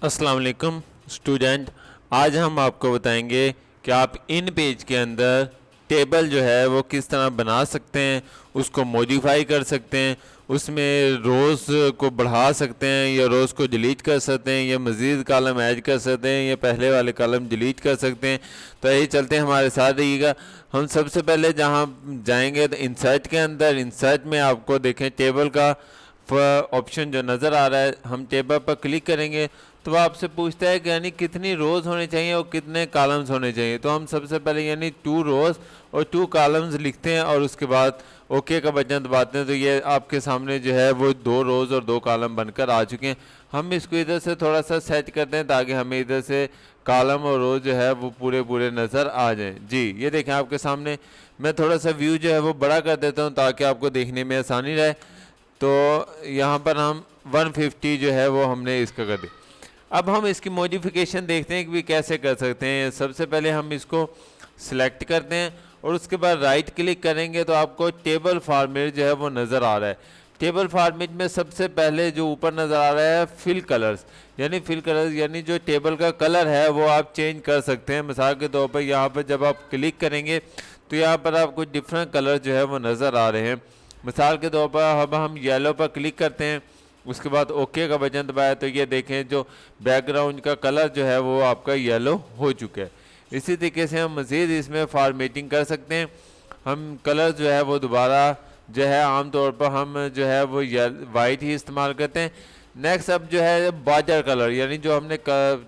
अस्सलाम वालेकुम स्टूडेंट। आज हम आपको बताएंगे कि आप इन पेज के अंदर टेबल जो है वो किस तरह बना सकते हैं, उसको मॉडिफाई कर सकते हैं, उसमें रोज़ को बढ़ा सकते हैं या रोज़ को डिलीट कर सकते हैं या मज़ीद कॉलम ऐड कर सकते हैं या पहले वाले कॉलम डिलीट कर सकते हैं। तो यही चलते हैं, हमारे साथ रहिएगा। हम सबसे पहले जहाँ जाएंगे तो इंसर्ट के अंदर, इंसर्ट में आपको देखें टेबल का ऑप्शन जो नज़र आ रहा है, हम टेबल पर क्लिक करेंगे तो वो आपसे पूछता है कि यानी कितनी रोज़ होने चाहिए और कितने कॉलम्स होने चाहिए। तो हम सबसे पहले यानी 2 रोज़ और 2 कॉलम्स लिखते हैं और उसके बाद ओके का बटन दबाते हैं। तो ये आपके सामने जो है वो 2 रोज़ और 2 कॉलम बनकर आ चुके हैं। हम इसको इधर से थोड़ा सा सेट करते हैं ताकि हमें इधर से कॉलम और रोज़ जो है वो पूरे पूरे नज़र आ जाएं। जी ये देखें आपके सामने। मैं थोड़ा सा व्यू जो है वो बड़ा कर देता हूँ ताकि आपको देखने में आसानी रहे। तो यहाँ पर हम 150 जो है वो हमने इसका कर दिया। अब हम इसकी मॉडिफिकेशन देखते हैं कि भी कैसे कर सकते हैं। सबसे पहले हम इसको सिलेक्ट करते हैं और उसके बाद राइट क्लिक करेंगे तो आपको टेबल फॉर्मेट जो है वो नज़र आ रहा है। टेबल फॉर्मेट में सबसे पहले जो ऊपर नज़र आ रहा है फिल कलर्स, यानी फिल कलर्स यानी जो टेबल का कलर है वो आप चेंज कर सकते हैं। मिसाल के तौर पर यहाँ पर जब आप क्लिक करेंगे तो यहाँ पर आपको डिफरेंट कलर जो है वो नज़र आ रहे हैं। मिसाल के तौर पर अब हम येलो पर क्लिक करते हैं, उसके बाद ओके का बटन दबाया तो ये देखें जो बैकग्राउंड का कलर जो है वो आपका येलो हो चुका है। इसी तरीके से हम मज़ीद इसमें फॉर्मेटिंग कर सकते हैं। हम कलर जो है वो दोबारा जो है आमतौर पर हम जो है वो वाइट ही इस्तेमाल करते हैं। नेक्स्ट अब जो है बाजर कलर, यानी जो हमने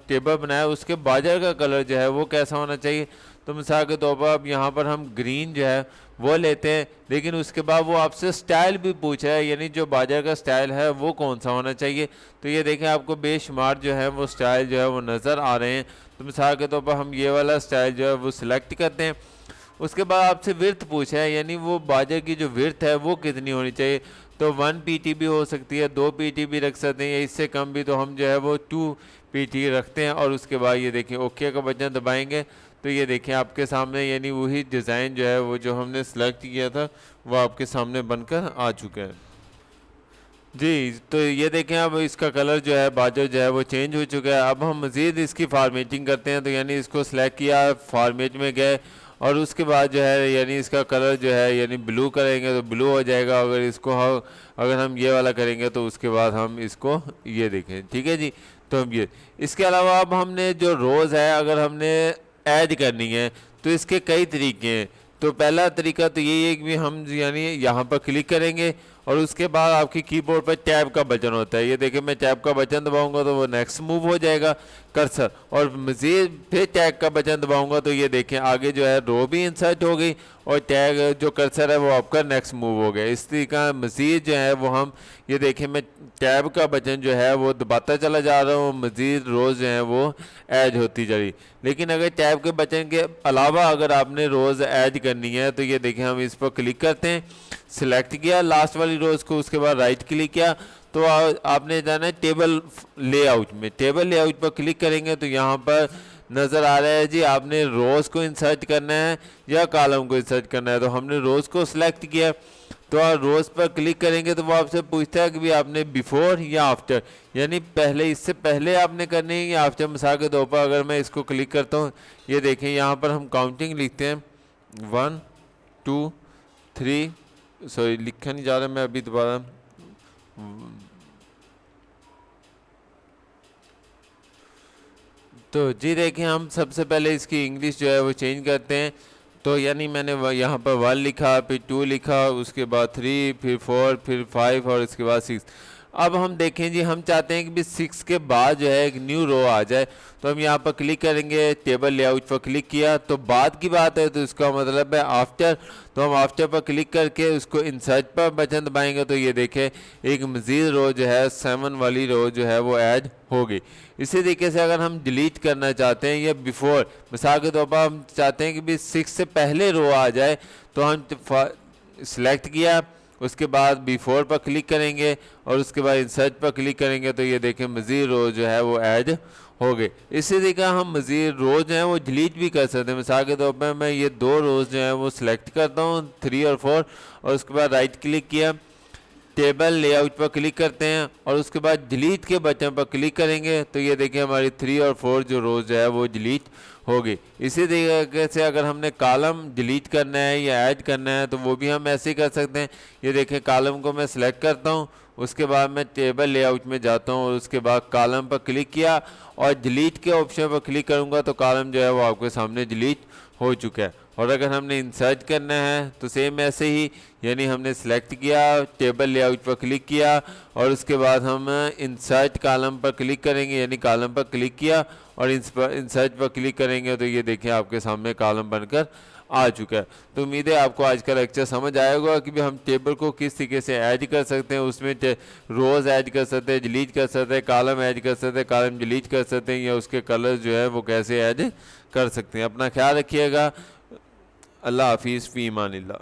टेबल बनाया उसके बाजर का कलर जो है वो कैसा होना चाहिए। तो मिसाल के तौर पर अब यहाँ पर हम ग्रीन जो है वो लेते हैं, लेकिन उसके बाद वो आपसे स्टाइल भी पूछा है, यानी जो बाजार का स्टाइल है वो कौन सा होना चाहिए। तो ये देखें आपको बेशुमार जो है वो स्टाइल जो है वो नज़र आ रहे हैं। तो मिसाल के तौर पर हम ये वाला स्टाइल जो है वो सिलेक्ट करते हैं। उसके बाद आपसे विर्थ पूछा है, यानी वो बाजार की जो विर्थ है वो कितनी होनी चाहिए। तो 1 PT भी हो सकती है, 2 PT भी रख सकते हैं या इससे कम भी। तो हम जो है वो 2 PT रखते हैं और उसके बाद ये देखें ओके का बटन दबाएंगे तो ये देखें आपके सामने यानी वही डिज़ाइन जो है वो जो हमने सेलेक्ट किया था वो आपके सामने बनकर आ चुका है। जी तो ये देखें अब इसका कलर जो है बाजू जो है वो चेंज हो चुका है। अब हम मज़ीद इसकी फार्मेटिंग करते हैं। तो यानी इसको सेलेक्ट किया, फॉर्मेट में गए और उसके बाद जो है यानी इसका कलर जो है यानी ब्लू करेंगे तो ब्लू हो जाएगा। अगर हम ये वाला करेंगे तो उसके बाद हम इसको ये देखें, ठीक है जी। तो हम ये इसके अलावा अब हमने जो रोज़ है अगर हमने ऐड करनी है तो इसके कई तरीके हैं। तो पहला तरीका तो यही है कि हम यानी यहाँ पर क्लिक करेंगे और उसके बाद आपकी कीबोर्ड पर टैब का बटन होता है। ये देखिए मैं टैब का बटन दबाऊंगा तो वो नेक्स्ट मूव हो जाएगा कर्सर, और मज़ीद फिर टैग का बटन दबाऊंगा तो ये देखें आगे जो है रो भी इंसर्ट हो गई और टैग जो कर्सर है वो आपका नेक्स्ट मूव हो गया। इस तरीका मज़ीद जो है वो हम ये देखें मैं टैब का बटन जो है वो दबाता चला जा रहा हूँ, मज़ीद रोज़ जो है वो ऐड होती जा रही। लेकिन अगर टैब के बटन के अलावा अगर आपने रोज़ ऐड करनी है तो ये देखें हम इस पर क्लिक करते हैं, सिलेक्ट किया लास्ट वाली रोज़ को, उसके बाद राइट क्लिक किया तो आपने जाना है टेबल लेआउट में। टेबल लेआउट पर क्लिक करेंगे तो यहाँ पर नज़र आ रहा है जी आपने रोज़ को इंसर्ट करना है या कॉलम को इंसर्ट करना है। तो हमने रोज़ को सिलेक्ट किया तो आप रोज़ पर क्लिक करेंगे तो वो आपसे पूछता है कि भी आपने बिफोर या आफ्टर, यानी पहले इससे पहले आपने करनी है या आफ्टर। मिसाल के तौर पर अगर मैं इसको क्लिक करता हूँ, ये देखें यहाँ पर हम काउंटिंग लिखते हैं 1 2 3, सॉरी लिखा नहीं जा रहा, मैं अभी दोबारा तो जी देखें हम सबसे पहले इसकी इंग्लिश जो है वो चेंज करते हैं। तो यानी मैंने यहाँ पर 1 लिखा, फिर 2 लिखा, उसके बाद 3, फिर 4, फिर 5 और इसके बाद 6। अब हम देखें जी हम चाहते हैं कि भी 6 के बाद जो है एक न्यू रो आ जाए। तो हम यहाँ पर क्लिक करेंगे, टेबल लेआउट पर क्लिक किया तो बाद की बात है तो इसका मतलब है आफ्टर। तो हम आफ्टर पर क्लिक करके उसको इंसर्ट पर बटन दबाएंगे तो ये देखें एक मज़ीद रो जो है 7 वाली रो जो है वो ऐड होगी। इसी तरीके से अगर हम डिलीट करना चाहते हैं या बिफोर, मिसाल के तौर पर हम चाहते हैं कि भी 6 से पहले रो आ जाए तो हम सिलेक्ट किया, उसके बाद बिफोर पर क्लिक करेंगे और उसके बाद इंसर्ट पर क्लिक करेंगे तो ये देखें मज़ीद रो जो है वो ऐड हो गए। इसी तरीका हम मज़ीद रोज़ जो है वो डिलीट भी कर सकते हैं। मिसाल के तौर पर मैं ये 2 रोज़ जो है वो सिलेक्ट करता हूँ 3 और 4 और उसके बाद राइट क्लिक किया, टेबल लेआउट पर क्लिक करते हैं और उसके बाद डिलीट के बटन पर क्लिक करेंगे तो ये देखिए हमारी 3 और 4 जो रोज़ है वो डिलीट होगी। इसी तरीके से अगर हमने कॉलम डिलीट करना है या ऐड करना है तो वो भी हम ऐसे ही कर सकते हैं। ये देखें कॉलम को मैं सिलेक्ट करता हूँ, उसके बाद मैं टेबल लेआउट में जाता हूँ और उसके बाद कॉलम पर क्लिक किया और डिलीट के ऑप्शन पर क्लिक करूँगा तो कॉलम जो है वो आपके सामने डिलीट हो चुका है। और अगर हमने इंसर्ट करना है तो सेम ऐसे ही, यानी हमने सेलेक्ट किया, टेबल लेआउट पर क्लिक किया और उसके बाद हम इंसर्ट कॉलम पर क्लिक करेंगे, यानी कॉलम पर क्लिक किया और इंसर्ट पर क्लिक करेंगे तो ये देखें आपके सामने कॉलम बनकर आ चुका है। तो उम्मीद है आपको आज का लेक्चर समझ आएगा कि भी हम टेबल को किस तरीके से ऐड कर सकते हैं, उसमें रोज़ ऐड कर सकते हैं, डिलीट कर सकते हैं, कॉलम ऐड कर सकते हैं, कॉलम डिलीट कर सकते हैं, या उसके कलर्स जो है वो कैसे ऐड कर सकते हैं। अपना ख्याल रखिएगा। अल्लाह हाफिज़, फ़ी अमानिल्लाह।